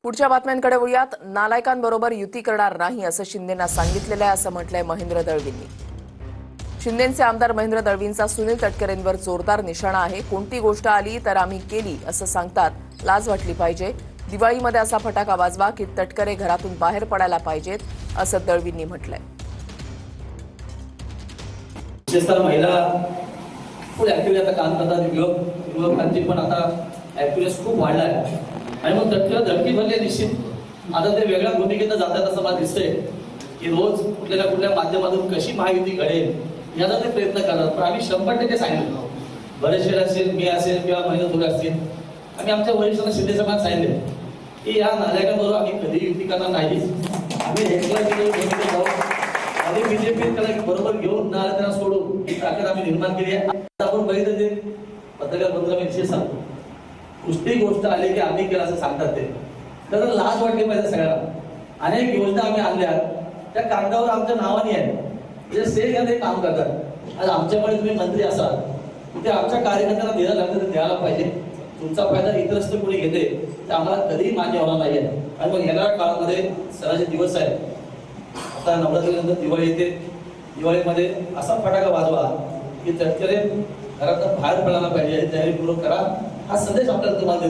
पुढच्या बातम्यांकडे वळूयात। नालायकांबरोबर युती करणार नाही असं शिंदेंना सांगितलेलं आहे असं म्हटलंय महेंद्र दळवींनी। शिंदेंचे आमदार महेंद्र दळवींचा सुनील तटकरेंवर जोरदार निशाणा आहे। कोणती गोष्ट आली तर आम्ही केली असं सांगतात, लाज वाटली पाहिजे। दिवाळीमध्ये असा फटाका वाजवा की तटकरे घरातून बाहेर पडायला पाहिजेत असं दळवींनी म्हटलंय। विशेषतः महिला खूप ऍक्टिव्हली आता काम करतात। युवकांची पण आता ऍक्टिव्हनेस खूप वाढला आहे आणि मग तटकरे धडकी भरली निश्चित। आता ते वेगळ्या भूमिकेत जातात असं मला दिसतंय की रोज कुठल्या ना कुठल्या माध्यमातून कशी महायुती घडेल याचा ते प्रयत्न करतात। पण आम्ही 100% सांगितलं, बरेचसे असेल, मी असेल किंवा महेंद्र दळवी असतील, आम्ही आमच्या वरिष्ठांना शिंदे साहेबांना सांगितले की या नालायकांबरोबर आम्ही कधी युती करणार नाही। आम्ही रेग्युलर जाऊ आणि बीजेपी त्याला बरोबर घेऊन ना त्यांना सोडून ही ताकद आम्ही निर्माण केली आहे। आपण बघितलं ते पत्रकार बंधूंना सांगतो, कुठली गोष्ट आली की आम्ही केलं असं सांगतात ते, तर लाज वाटली पाहिजे सगळ्यांना। अनेक योजना आम्ही आणल्या त्या कागदावर आमच्या नावाने आहे, म्हणजे सेल घ्या ते काम करतात। आज आमच्याकडे तुम्ही मंत्री असाल ते आमच्या कार्यकर्त्यांना द्यायला लागतं, ते द्यायला पाहिजे। तुमचा फायदा इतरच कोणी घेते ते आम्हाला कधीही मान्य होणार नाहीये। आणि मग येणाऱ्या काळामध्ये सणाचे दिवस आहेत, आता नवरात्रीनंतर दिवाळी येते, दिवाळीमध्ये असा फटाका वाजवा की तटकरे घरातून बाहेर पडायला पाहिजे, तयारीपूर्वक करा, हा संदेश आपल्याला तुम्हाला